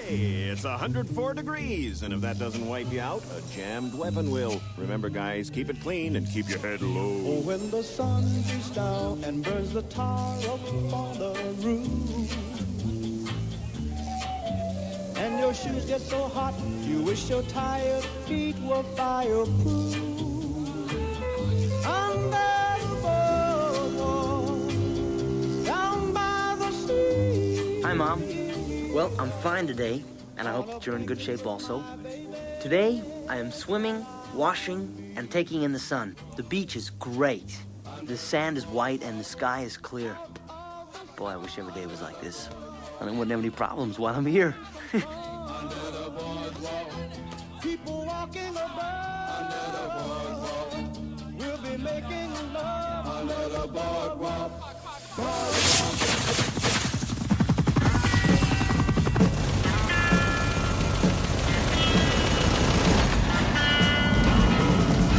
Hey, it's 104 degrees, and if that doesn't wipe you out, a jammed weapon will. Remember, guys, keep it clean and keep your head low. Oh, when the sun beats down and burns the tar up on the roof, and your shoes get so hot, you wish your tired feet were fireproof. Under the boardwalk, down by the sea. Hi, Mom. Well, I'm fine today, and I hope that you're in good shape also. Today, I am swimming, washing, and taking in the sun. The beach is great. The sand is white and the sky is clear. Boy, I wish every day was like this. I wouldn't have any problems while I'm here. Under the boardwalk, people walking about. Under the boardwalk, we'll be making love. Under the boardwalk.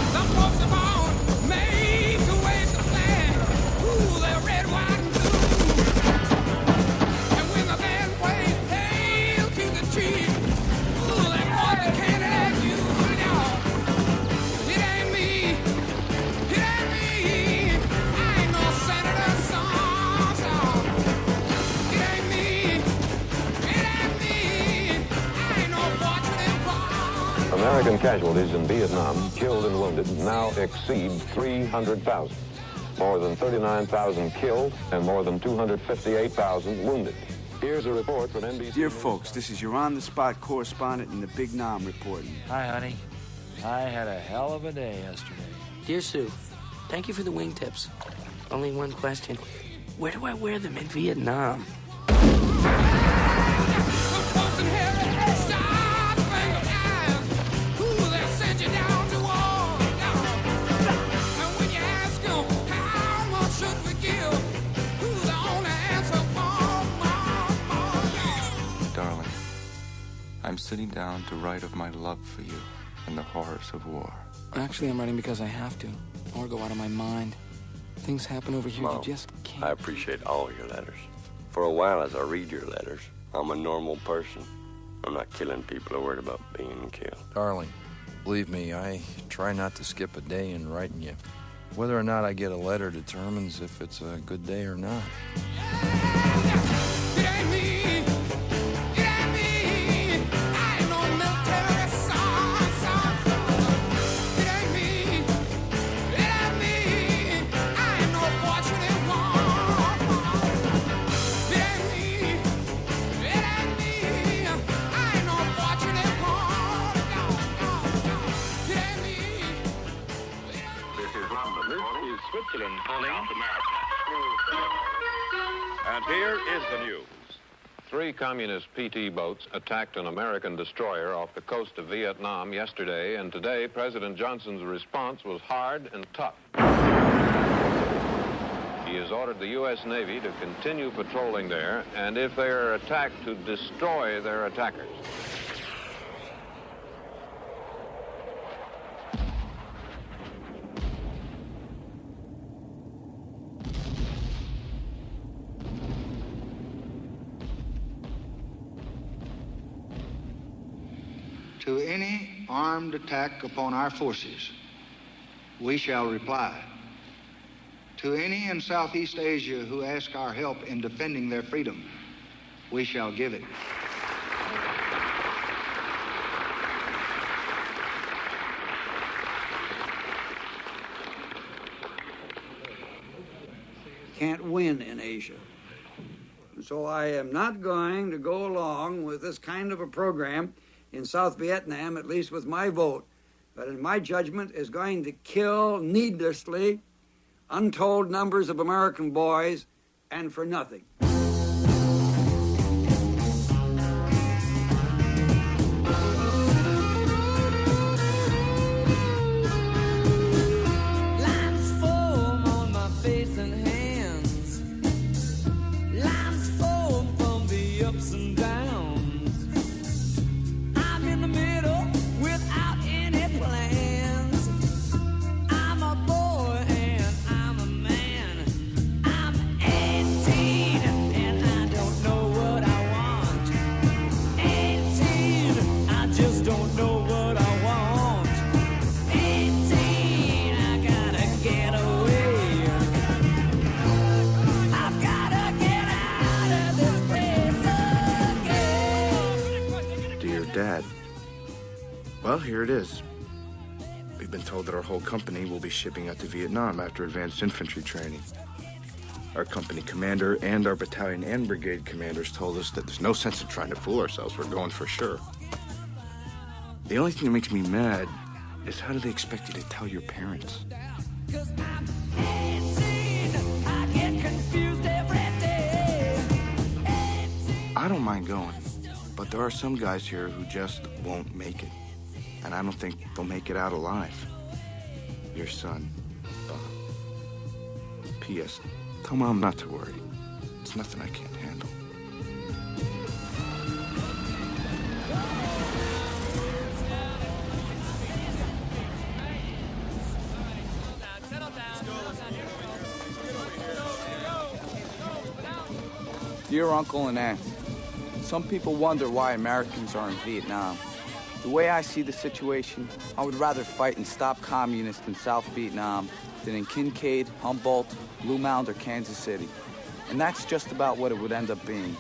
Some folks are born made to wave the flag. Ooh, they're red, white, and blue. And when the band plays Hail to the Chief, ooh, that boy they can't have you. It ain't me. It ain't me. I ain't no senator's son. It ain't me. It ain't me. I ain't no fortunate pawn. American casualties in Vietnam, killed and wounded, now exceed 300,000. More than 39,000 killed and more than 258,000 wounded. Here's a report from NBC. Dear folks, this is your on-the-spot correspondent in the Big Nam reporting. Hi, honey. I had a hell of a day yesterday. Dear Sue, thank you for the wingtips. Only one question. Where do I wear them in Vietnam? Darling, I'm sitting down to write of my love for you and the horrors of war. Actually, I'm writing because I have to, or go out of my mind. Things happen over here, Mom, you just can't. I appreciate all your letters. For a while, as I read your letters, I'm a normal person. I'm not killing people who are worried about being killed. Darling, believe me, I try not to skip a day in writing you. Whether or not I get a letter determines if it's a good day or not. It ain't me. It ain't me. I ain't no military son. It ain't me. It ain't me. I ain't no fortunate one. It ain't me. It ain't me. I ain't no fortunate one. It ain't me. This is London. This is Switzerland calling. South America. And here is the news. 3 communist PT boats attacked an American destroyer off the coast of Vietnam yesterday, and today President Johnson's response was hard and tough. He has ordered the U.S. Navy to continue patrolling there, and if they are attacked, to destroy their attackers. To any armed attack upon our forces, we shall reply. To any in Southeast Asia who ask our help in defending their freedom, we shall give it. Can't win in Asia. So I am not going to go along with this kind of a program in South Vietnam, at least with my vote, that in my judgment is going to kill needlessly untold numbers of American boys and for nothing. Lines form on my face and hands. Lines form from the ups and downs. I'm in the middle without any plans. I'm a boy and I'm a man. I'm 18. here it is. We've been told that our whole company will be shipping out to Vietnam after advanced infantry training. Our company commander and our battalion and brigade commanders told us that there's no sense in trying to fool ourselves. We're going for sure. The only thing that makes me mad is how do they expect you to tell your parents? I don't mind going, but there are some guys here who just won't make it. And I don't think they'll make it out alive. Your son, Bob. P.S. Tell Mom not to worry. It's nothing I can't handle. Dear Uncle and Aunt, some people wonder why Americans are in Vietnam. The way I see the situation, I would rather fight and stop communists in South Vietnam than in Kincaid, Humboldt, Blue Mound, or Kansas City. And that's just about what it would end up being.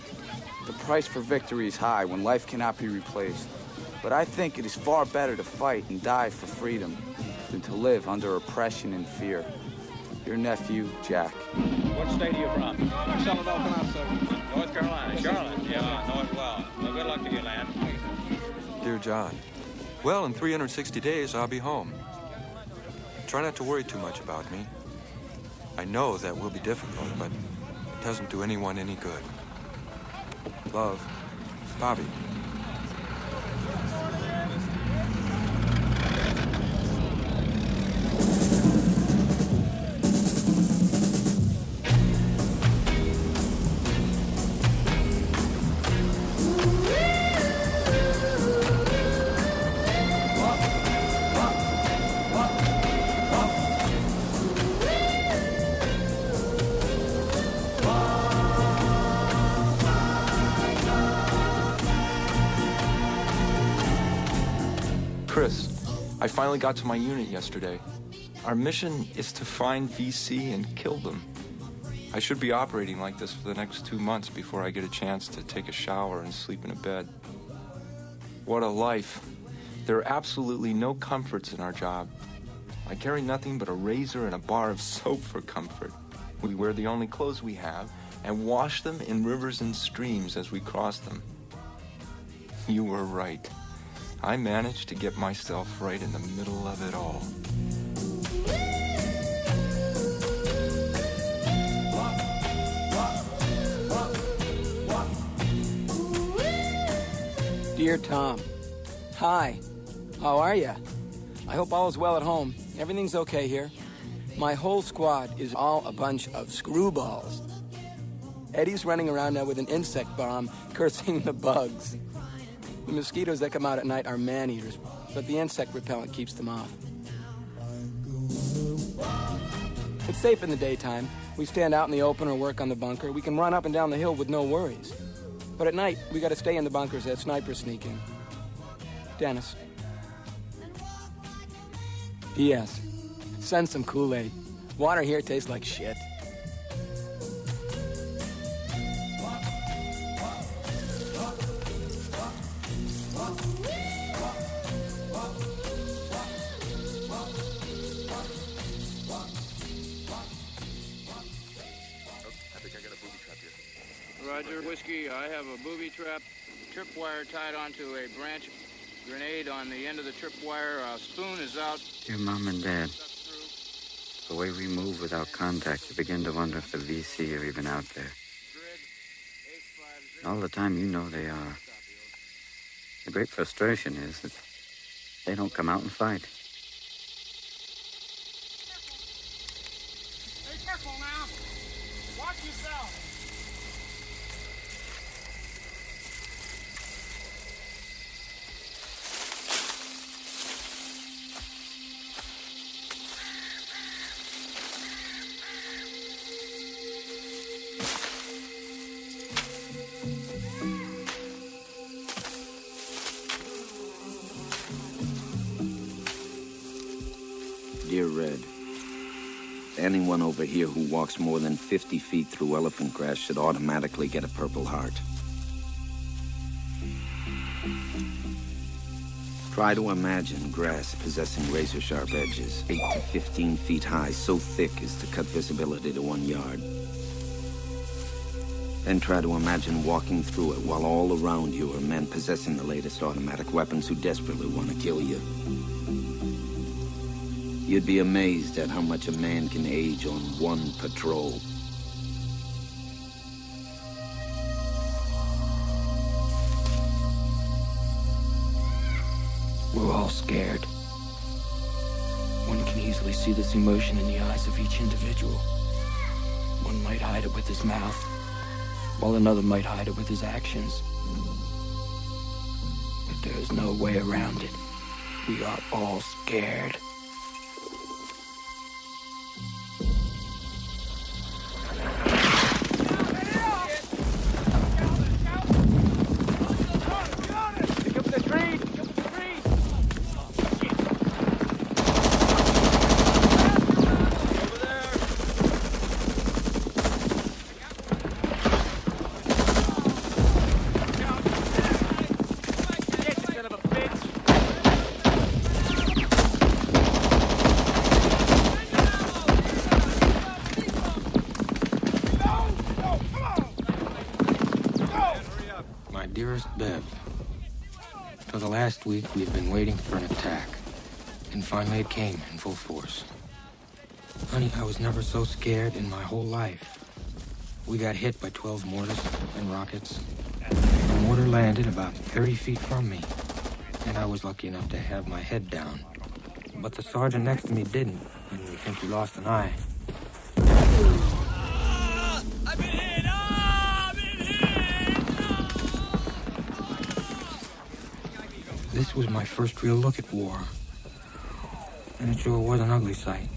The price for victory is high when life cannot be replaced. But I think it is far better to fight and die for freedom than to live under oppression and fear. Your nephew, Jack. What state are you from? Charlotte, North Carolina, sir. North Carolina. Charlotte. Yeah, North. Well, good luck to you, lad. Dear John, well, in 360 days, I'll be home. Try not to worry too much about me. I know that will be difficult, but it doesn't do anyone any good. Love, Bobby. Chris, I finally got to my unit yesterday. Our mission is to find VC and kill them. I should be operating like this for the next 2 months before I get a chance to take a shower and sleep in a bed. What a life. There are absolutely no comforts in our job. I carry nothing but a razor and a bar of soap for comfort. We wear the only clothes we have and wash them in rivers and streams as we cross them. You were right. I managed to get myself right in the middle of it all. Dear Tom, hi. How are you? I hope all is well at home. Everything's okay here. My whole squad is all a bunch of screwballs. Eddie's running around now with an insect bomb, cursing the bugs. The mosquitoes that come out at night are man-eaters, but the insect repellent keeps them off. It's safe in the daytime. We stand out in the open or work on the bunker. We can run up and down the hill with no worries. But at night, we gotta stay in the bunkers as snipers sneak in. Dennis. P.S. Send some Kool-Aid. Water here tastes like shit. Roger, whiskey, I have a booby trap. Tripwire tied onto a branch. Grenade on the end of the tripwire. Spoon is out. Dear Mom and Dad, the way we move without contact, you begin to wonder if the VC are even out there. All the time you know they are. The great frustration is that they don't come out and fight. Be careful now. Watch yourself. Dear Red, anyone over here who walks more than 50 feet through elephant grass should automatically get a Purple Heart. Try to imagine grass possessing razor-sharp edges, 8 to 15 feet high, so thick as to cut visibility to 1 yard. Then try to imagine walking through it while all around you are men possessing the latest automatic weapons who desperately want to kill you. You'd be amazed at how much a man can age on one patrol. We're all scared. One can easily see this emotion in the eyes of each individual. One might hide it with his mouth, while another might hide it with his actions. But there is no way around it. We are all scared. Bev, for the last week we've been waiting for an attack, and finally it came in full force. Honey, I was never so scared in my whole life. We got hit by 12 mortars and rockets. The mortar landed about 30 feet from me, and I was lucky enough to have my head down. But the sergeant next to me didn't, and we think he lost an eye. I've been hit! This was my first real look at war, and it sure was an ugly sight.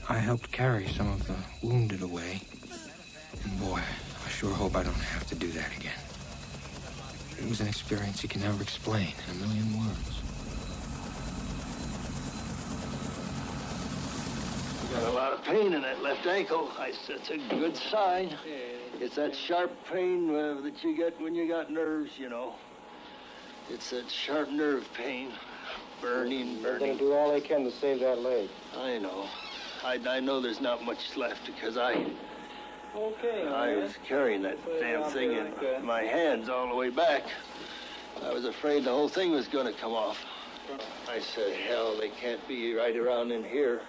I helped carry some of the wounded away, and boy, I sure hope I don't have to do that again. It was an experience you can never explain in a million words. You got a lot of pain in that left ankle. That's a good sign. It's that sharp pain that you get when you got nerves, you know. It's that sharp nerve pain. Burning. They're going to do all they can to save that leg. I know. I know there's not much left because I was carrying that damn thing in my hands all the way back. I was afraid the whole thing was going to come off. I said, hell, they can't be right around in here.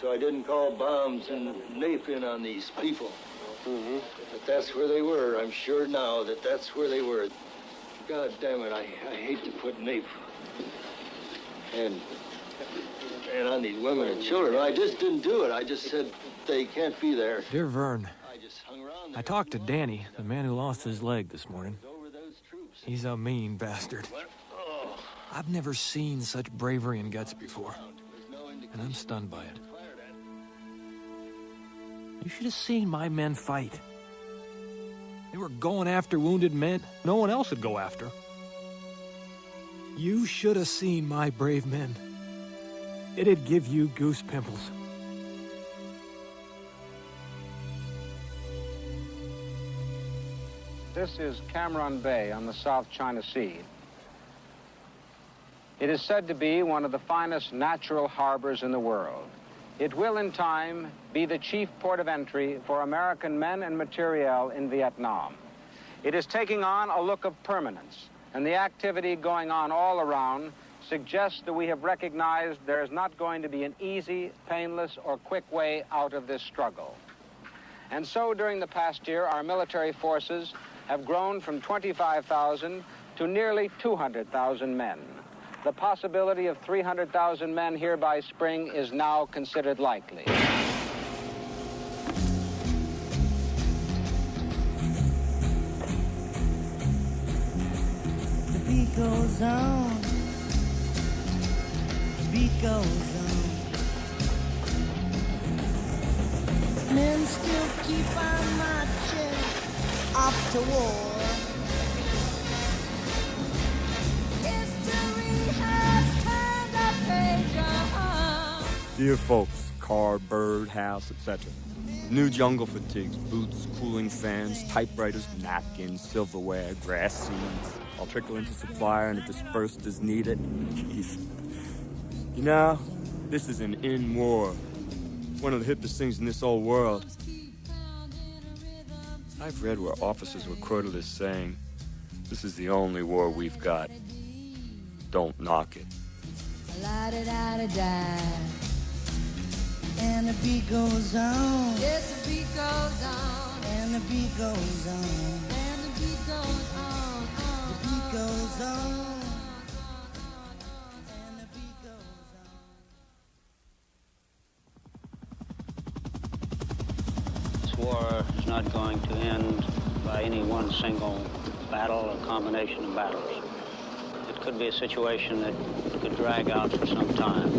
So I didn't call bombs and nape in on these people. But that's where they were. I'm sure now that that's where they were. God damn it, I hate to put nape and on these women and children. I just didn't do it. I just said they can't be there. Dear Vern, I talked to Danny, the man who lost his leg this morning. He's a mean bastard. I've never seen such bravery and guts before, and I'm stunned by it. You should have seen my men fight. They were going after wounded men no one else would go after. You should have seen my brave men. It'd give you goose pimples. This is Cameron Bay on the South China Sea. It is said to be one of the finest natural harbors in the world. It will, in time, be the chief port of entry for American men and materiel in Vietnam. It is taking on a look of permanence, and the activity going on all around suggests that we have recognized there is not going to be an easy, painless, or quick way out of this struggle. And so, during the past year, our military forces have grown from 25,000 to nearly 200,000 men. The possibility of 300,000 men here by spring is now considered likely. The beat goes on. The beat goes on. Men still keep on marching off to war. Dear folks, car, bird, house, etc. New jungle fatigues, boots, cooling fans, typewriters, napkins, silverware, grass seeds, all trickle into supplier and are dispersed as needed. Jeez. You know, this is an in-war. One of the hippest things in this old world. I've read where officers were quoted as saying, "This is the only war we've got. Don't knock it." La-da-da-da-da. And the beat goes on. Yes, the beat goes on. And the beat goes on. And the beat goes on. The beat goes on. And the beat goes on. This war is not going to end by any one single battle or combination of battles. It could be a situation that could drag out for some time.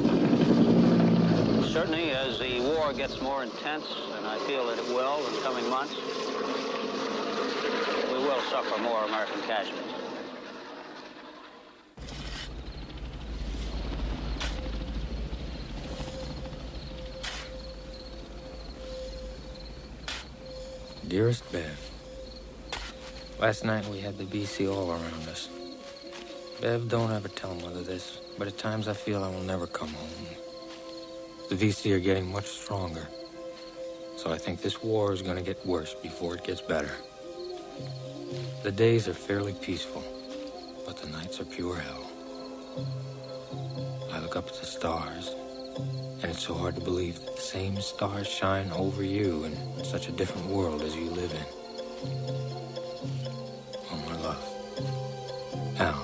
Certainly, as the war gets more intense, and I feel that it will in coming months, we will suffer more American casualties. Dearest Bev, last night we had the VC all around us. Bev, don't ever tell Mother this, but at times I feel I will never come home. The VC are getting much stronger, so I think this war is going to get worse before it gets better. The days are fairly peaceful, but the nights are pure hell. I look up at the stars, and it's so hard to believe that the same stars shine over you in such a different world as you live in. Oh, my love. Al.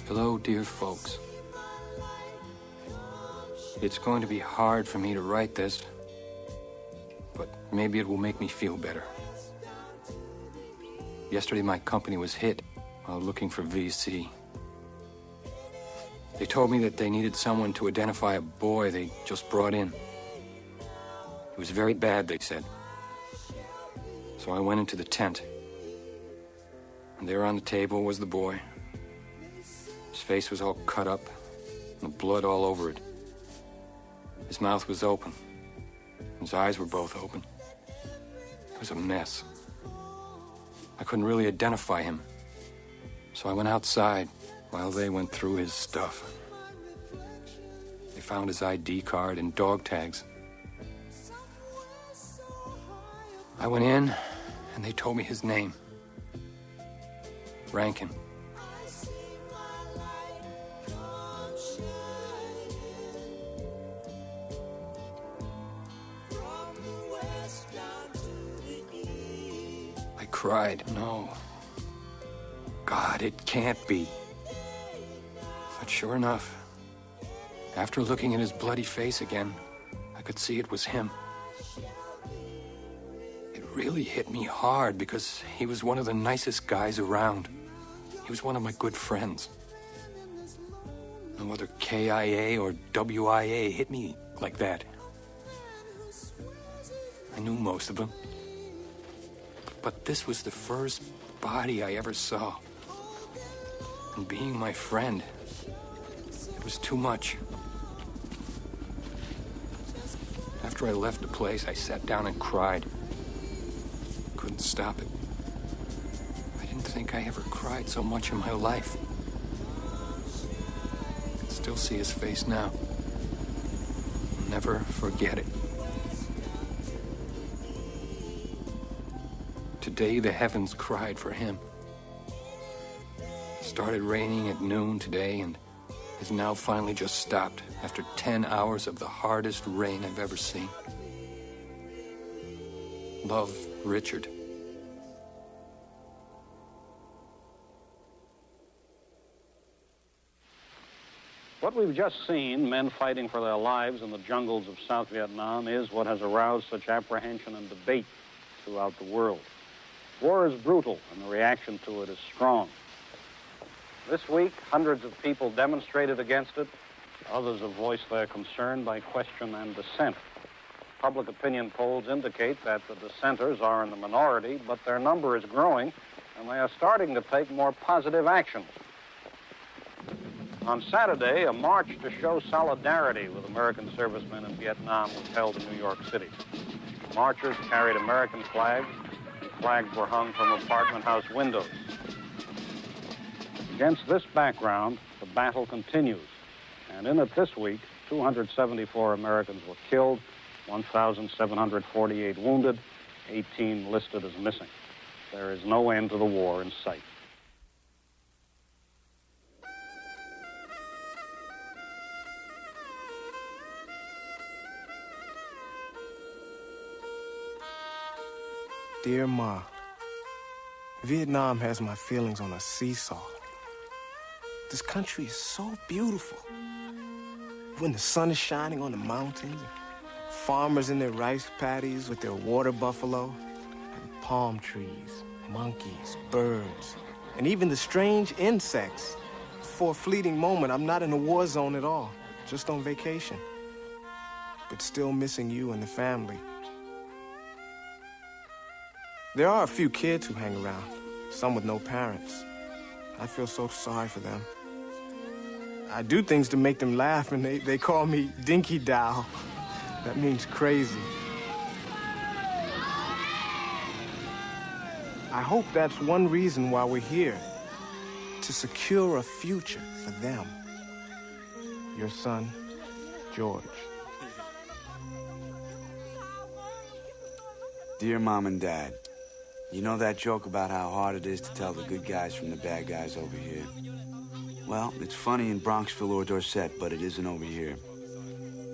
Hello, dear folks. It's going to be hard for me to write this, but maybe it will make me feel better. Yesterday, my company was hit while looking for VC. They told me that they needed someone to identify a boy they just brought in. It was very bad, they said. So I went into the tent, and there on the table was the boy. His face was all cut up, and the blood all over it. His mouth was open. His eyes were both open. It was a mess. I couldn't really identify him. So I went outside while they went through his stuff. They found his ID card and dog tags. I went in, and they told me his name. Rankin. I cried. No. God, it can't be. But sure enough, after looking at his bloody face again, I could see it was him. It really hit me hard because he was one of the nicest guys around. He was one of my good friends. No other KIA or WIA hit me like that. I knew most of them. But this was the first body I ever saw. And being my friend, it was too much. After I left the place, I sat down and cried. Couldn't stop it. I didn't think I ever cried so much in my life. I can still see his face now. I'll never forget it. day the heavens cried for him. It started raining at noon today and has now finally just stopped after 10 hours of the hardest rain I've ever seen. Love, Richard. What we've just seen, men fighting for their lives in the jungles of South Vietnam, is what has aroused such apprehension and debate throughout the world. War is brutal, and the reaction to it is strong. This week, hundreds of people demonstrated against it. Others have voiced their concern by question and dissent. Public opinion polls indicate that the dissenters are in the minority, but their number is growing, and they are starting to take more positive actions. On Saturday, a march to show solidarity with American servicemen in Vietnam was held in New York City. Marchers carried American flags, and flags were hung from apartment house windows. Against this background, the battle continues, and in it this week, 274 Americans were killed, 1,748 wounded, 18 listed as missing. There is no end to the war in sight. Dear Ma, Vietnam has my feelings on a seesaw. This country is so beautiful. When the sun is shining on the mountains, farmers in their rice paddies with their water buffalo, and palm trees, monkeys, birds, and even the strange insects. For a fleeting moment, I'm not in a war zone at all, just on vacation, but still missing you and the family. There are a few kids who hang around, some with no parents. I feel so sorry for them. I do things to make them laugh, and they call me Dinky Dow. That means crazy. I hope that's one reason why we're here, to secure a future for them. Your son, George. Dear Mom and Dad, you know that joke about how hard it is to tell the good guys from the bad guys over here? Well, it's funny in Bronxville or Dorset, but it isn't over here.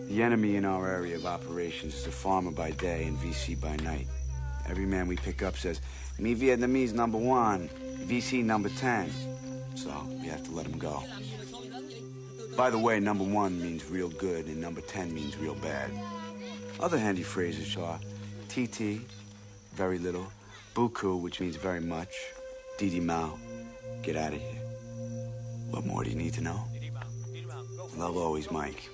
The enemy in our area of operations is a farmer by day and VC by night. Every man we pick up says, "Me Vietnamese number 1, VC number 10. So we have to let him go. By the way, number 1 means real good and number 10 means real bad. Other handy phrases are TT, very little, Buku, which means very much, Didi Mao, get out of here. What more do you need to know? Love always, Mike.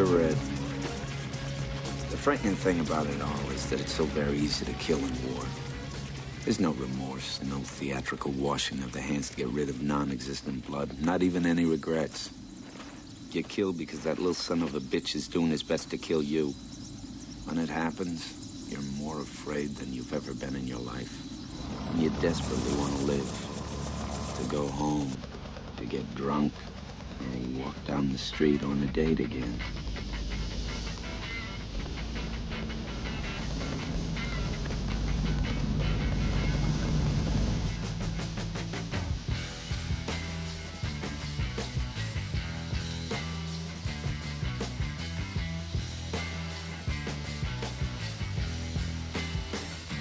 Dear Red, the frightening thing about it all is that it's so very easy to kill in war. There's no remorse, no theatrical washing of the hands to get rid of non-existent blood, not even any regrets. You kill because that little son of a bitch is doing his best to kill you. When it happens, you're more afraid than you've ever been in your life. And you desperately want to live, to go home, to get drunk, or walk down the street on a date again.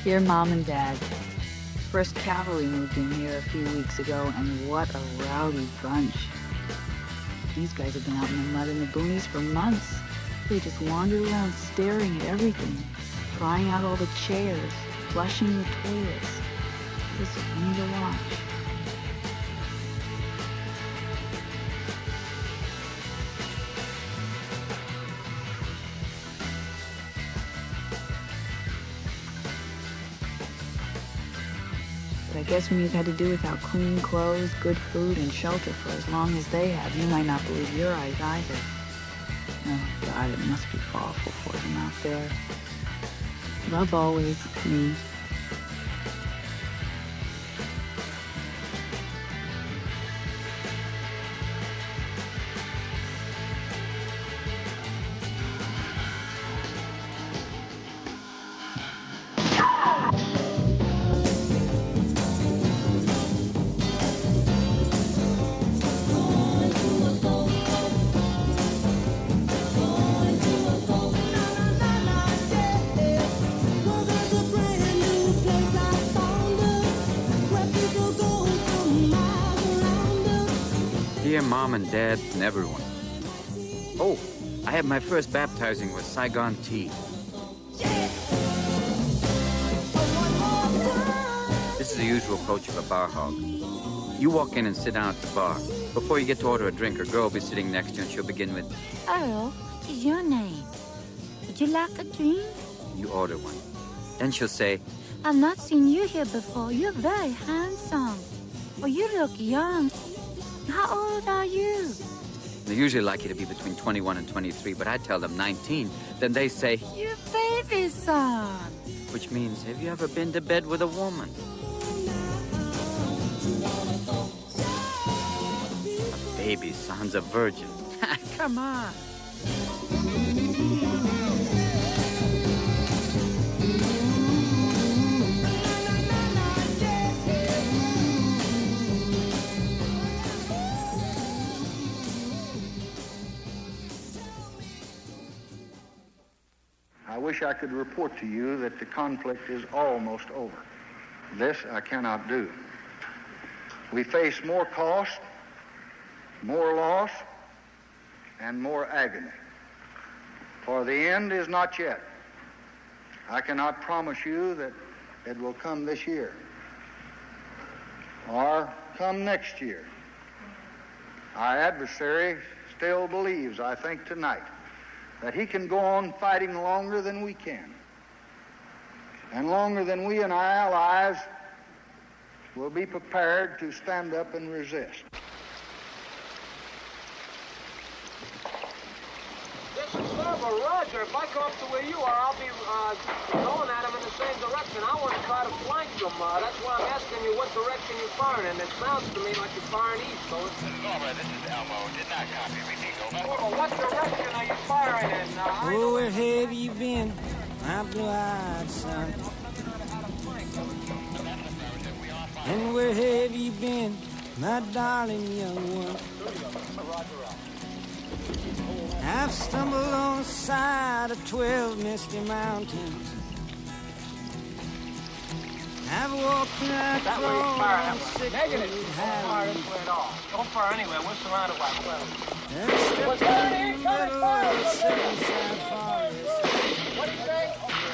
Dear Mom and Dad, First Cavalry moved in here a few weeks ago, and what a rowdy bunch. These guys have been out in the mud in the boonies for months. They just wandered around staring at everything, trying out all the chairs, flushing the toilets. It was funny to watch. I guess when you've had to do without clean clothes, good food, and shelter for as long as they have, you might not believe your eyes either. Oh, God, it must be awful for them out there. Love always, me. Dear Mom and Dad and everyone. Oh, I had my first baptizing with Saigon tea. This is the usual approach of a bar hog. You walk in and sit down at the bar. Before you get to order a drink, a girl will be sitting next to you and she'll begin with, Earl, what is your name? Would you like a drink? you order one. Then she'll say, I've not seen you here before. You're very handsome. Oh, you look young. How old are you? They usually like you to be between 21 and 23, but I tell them 19. Then they say, You baby son. which means, have you ever been to bed with a woman? A baby son's a virgin. Come on. I wish I could report to you that the conflict is almost over. This I cannot do. We face more cost, more loss, and more agony. For the end is not yet. I cannot promise you that it will come this year or come next year. Our adversary still believes, I think tonight, that he can go on fighting longer than we can, and longer than we and our allies will be prepared to stand up and resist. This is Server Roger. If I go up to where you are, I'll be going at him in the same direction. I want to try to flank them. That's why I'm asking you what direction you're firing in. It sounds to me like you're firing east, so it's... Norma, this is Elmo. Did not copy. Repeat, over. Oh, what direction are you firing in? Oh, where have you been, my blue-eyed son? And where have you been, my darling young one? I've stumbled on the side of 12 misty mountains. I've walked right That way you fire that across way. Negative. Don't fire this way at all. Don't fire anywhere. We're surrounded by 12. What's that? Incoming fire! What do you say?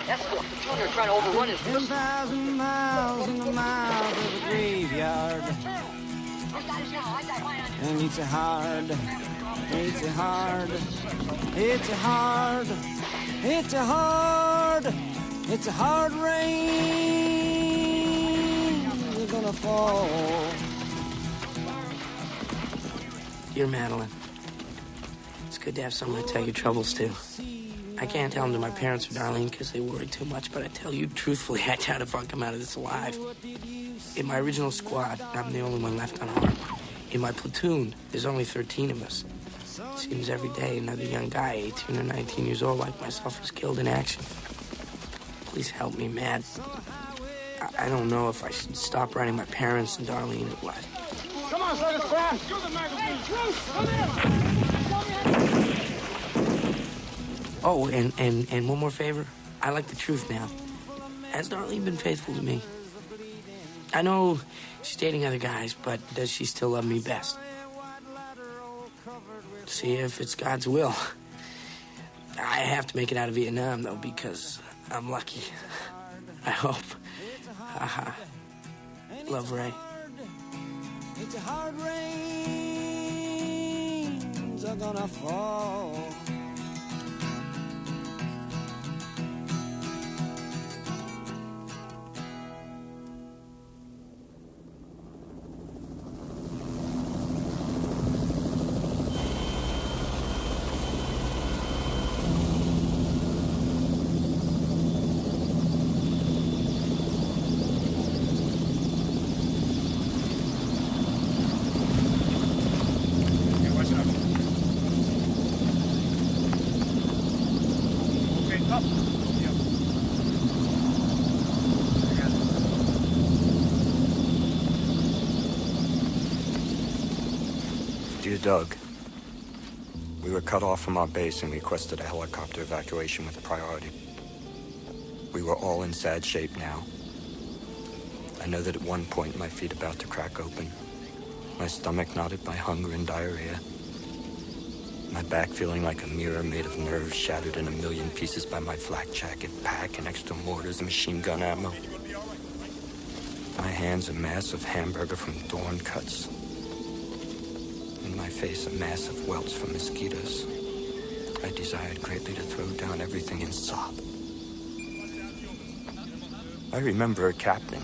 That's the Turner trying to overrun his 10,000 miles and the miles of the graveyard. And it's hard It's a hard, it's a hard, it's a hard, it's a hard rain. You're gonna fall. Dear Madeline, it's good to have someone to tell your troubles to. I can't tell them to my parents or Darlene because they worry too much, but I tell you truthfully, I doubt if I'll come out of this alive. In my original squad, I'm the only one left unharmed. In my platoon, there's only 13 of us. It seems every day another young guy, 18 or 19 years old like myself, is killed in action. Please help me, Mad. I don't know if I should stop writing my parents and Darlene or what. Come on, Circus Squad! Shoot the magazine! Come in! Oh, and one more favor. I like the truth now. Has Darlene been faithful to me? I know she's dating other guys, but does she still love me best? See if it's God's will. I have to make it out of Vietnam, though, because I'm lucky. I hope. Haha. Love, Ray. It's a hard rains are gonna fall. Dear Doug, we were cut off from our base and requested a helicopter evacuation with priority. We were all in sad shape now. I know that at one point my feet about to crack open, my stomach knotted by hunger and diarrhea, my back feeling like a mirror made of nerves shattered in a million pieces by my flak jacket, pack, and extra mortars and machine gun ammo. My hands a mass of hamburger from thorn cuts. In my face a mass of welts from mosquitoes. I desired greatly to throw down everything and sob. I remember a captain,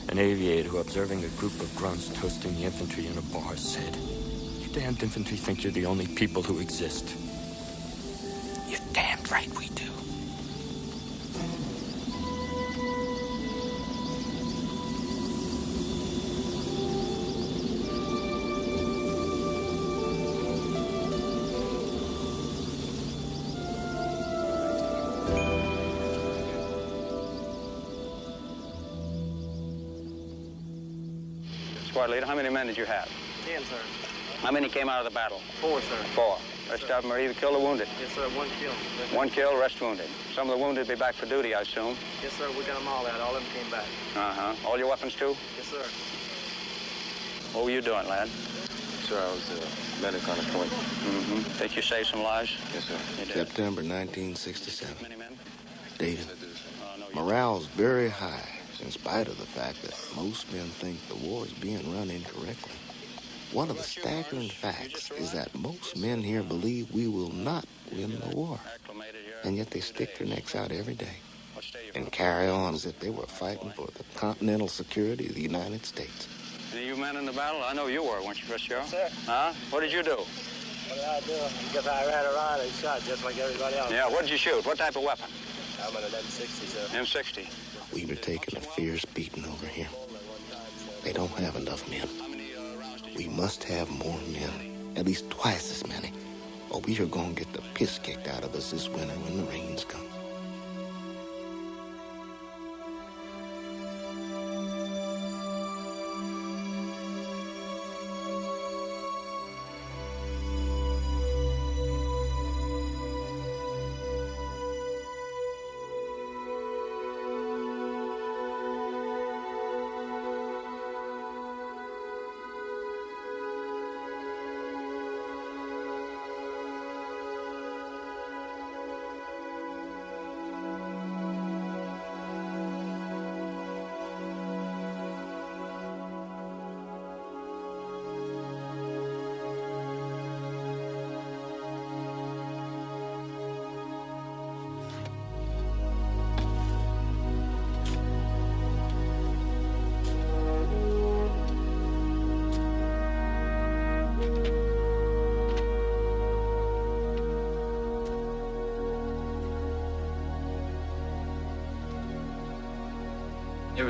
an aviator who, observing a group of grunts toasting the infantry in a bar, said, "You damned infantry think you're the only people who exist." You're damned right we do. Squad leader, how many men did you have? 10, sir. How many came out of the battle? 4, sir. 4. Rest of them are either killed or wounded? Yes, sir. 1 killed. One killed, rest wounded. Some of the wounded be back for duty, I assume. Yes, sir. We got them all out. All of them came back. Uh-huh. All your weapons, too? Yes, sir. What were you doing, lad? Sir, I was a medic on a point. Mm-hmm. Think you saved some lives? Yes, sir. You did. September 1967. Many men? David, morale's very high, in spite of the fact that most men think the war is being run incorrectly. One of the staggering facts is that most men here believe we will not win the war, and yet they stick their necks out every day and carry on as if they were fighting for the continental security of the United States. Any of you men in the battle? I know you were, weren't you, Chris Joe? Yes, sir. Huh? What did you do? What did I do? I guess I ran around and shot just like everybody else. Yeah, what did you shoot? What type of weapon? I'm an M60, sir. M60. We were taking a fierce beating over here. They don't have enough men. We must have more men, at least twice as many, or we are going to get the piss kicked out of us this winter when the rains come.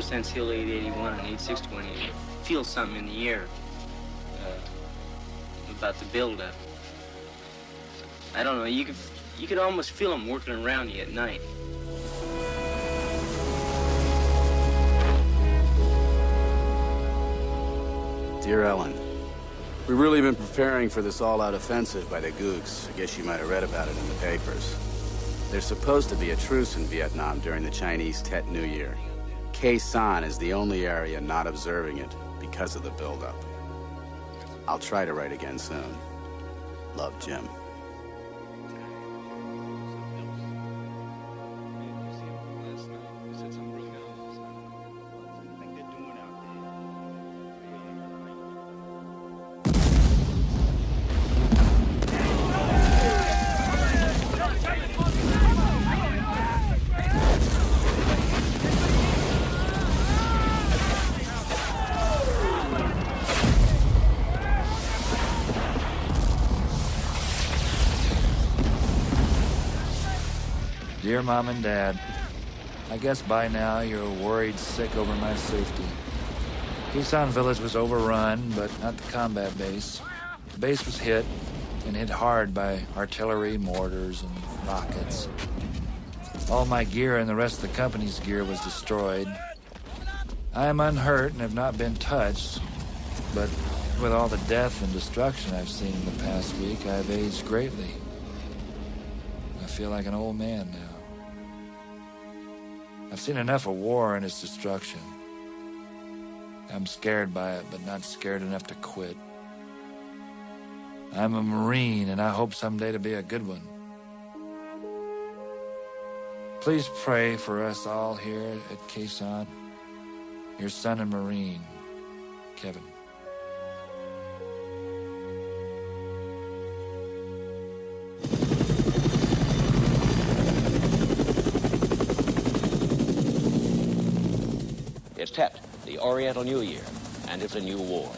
ever since Hill 881 and 861, you feel something in the air about the buildup. I don't know, you could almost feel them working around you at night. Dear Ellen, we've really been preparing for this all-out offensive by the Gooks. I guess you might have read about it in the papers. There's supposed to be a truce in Vietnam during the Chinese Tet New Year. Khe Sanh is the only area not observing it because of the buildup. I'll try to write again soon. Love, Jim. Dear Mom and Dad, I guess by now you're worried sick over my safety. Khe Sanh village was overrun, but not the combat base. The base was hit, and hit hard by artillery, mortars, and rockets. All my gear and the rest of the company's gear was destroyed. I am unhurt and have not been touched, but with all the death and destruction I've seen in the past week, I've aged greatly. I feel like an old man now. I've seen enough of war and its destruction. I'm scared by it, but not scared enough to quit. I'm a Marine, and I hope someday to be a good one. Please pray for us all here at Khe Sanh. Your son and Marine, Kevin. It's Tet, the Oriental New Year, and it's a new war.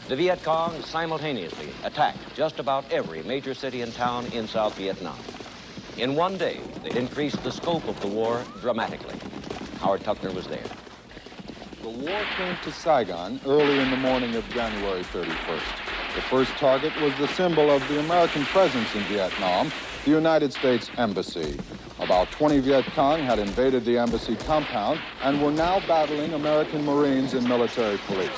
The Viet Cong simultaneously attacked just about every major city and town in South Vietnam. In one day, they increased the scope of the war dramatically. Howard Tuckner was there. The war came to Saigon early in the morning of January 31st. The first target was the symbol of the American presence in Vietnam, the United States Embassy. About 20 Viet Cong had invaded the embassy compound and were now battling American Marines and military police.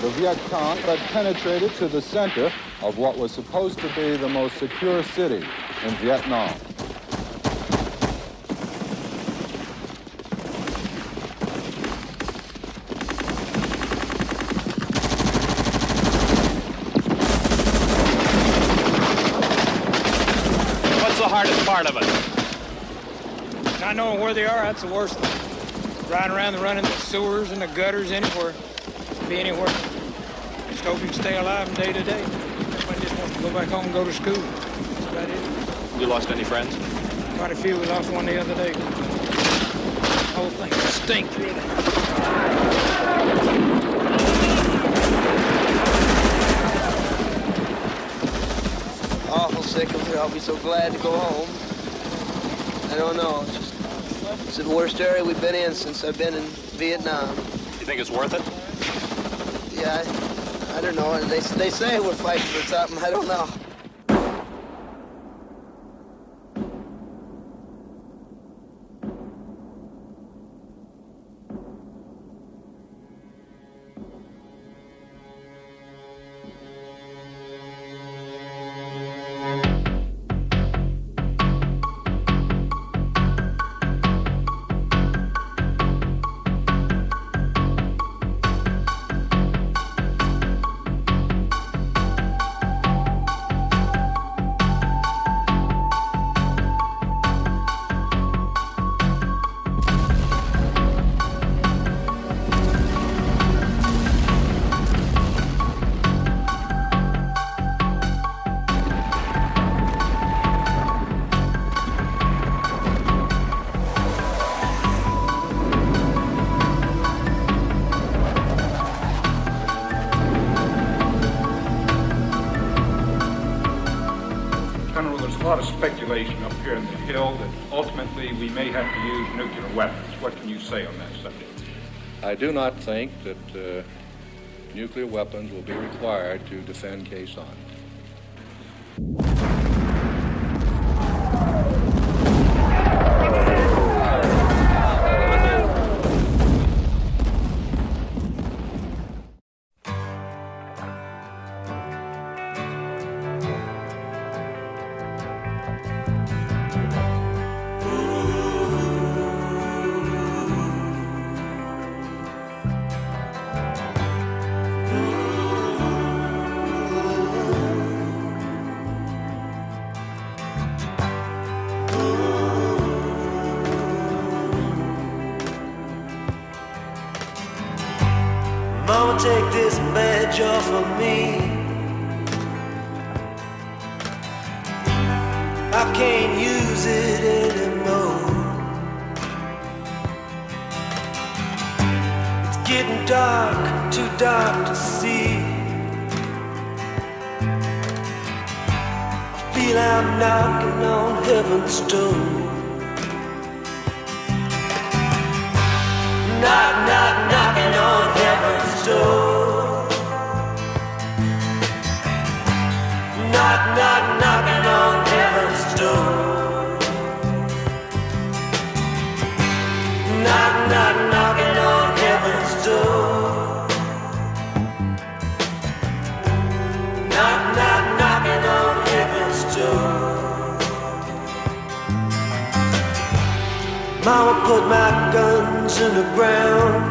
The Viet Cong had penetrated to the center of what was supposed to be the most secure city in Vietnam. Hardest part of it. Not knowing where they are, that's the worst thing. Riding around and running the sewers and the gutters anywhere. Be anywhere. Just hope you can stay alive from day to day. Everybody just wants to go back home and go to school. That's about it. You lost any friends? Quite a few. We lost one the other day. The whole thing stinks, really. Awful sick of it. I'll be so glad to go home. I don't know. It's the worst area we've been in since I've been in Vietnam. You think it's worth it? Yeah, I don't know. They say we're fighting for something. I don't know. speculation up here in the Hill that ultimately we may have to use nuclear weapons. What can you say on that subject? I do not think that nuclear weapons will be required to defend Khe Sanh. Mama, take this badge off of me. I can't use it anymore. It's getting dark, too dark to see. I feel I'm knocking on heaven's door. Knock, knock, knocking on heaven's door. Knock, knock, knocking on heaven's door. Knock, knock, knocking on heaven's door. Knock, knock, knocking on heaven's door. Mama put my guns in the ground.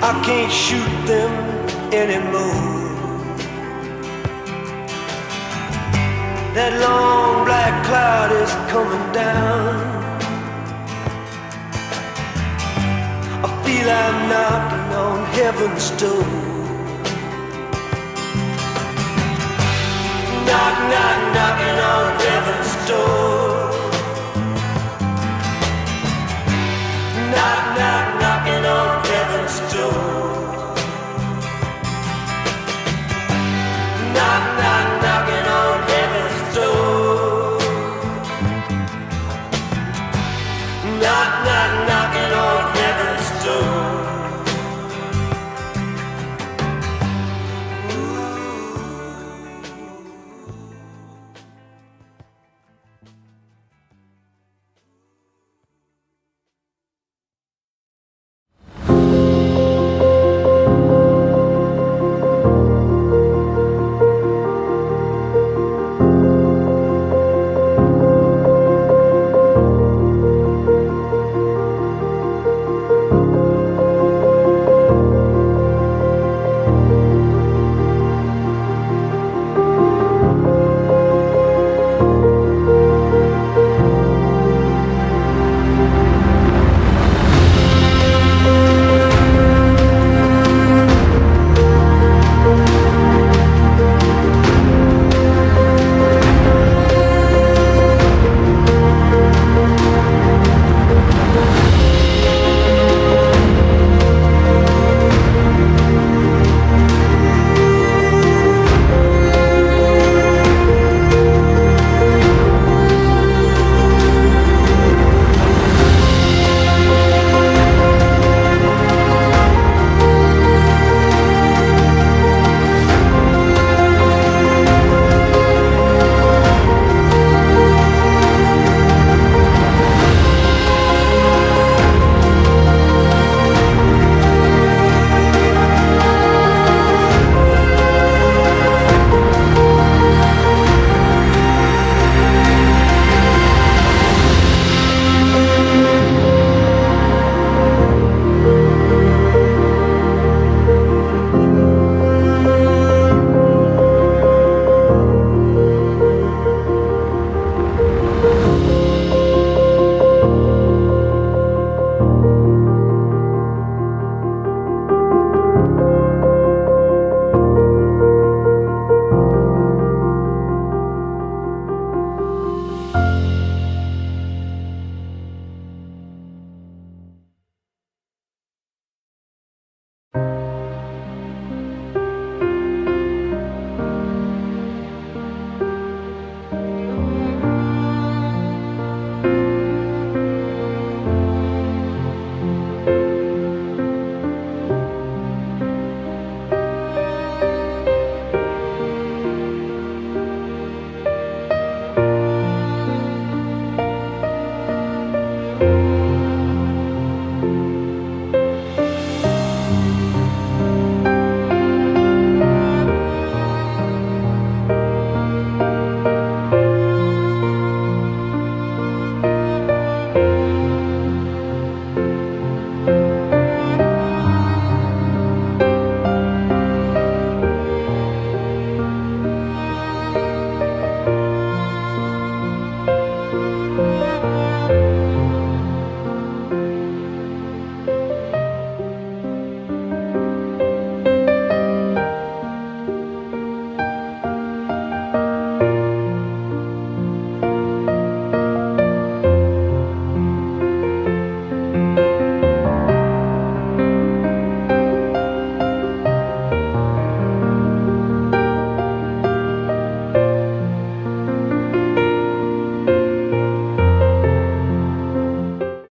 I can't shoot them anymore. That long black cloud is coming down. I feel I'm knocking on heaven's door. Knock, knock, knocking on heaven's door.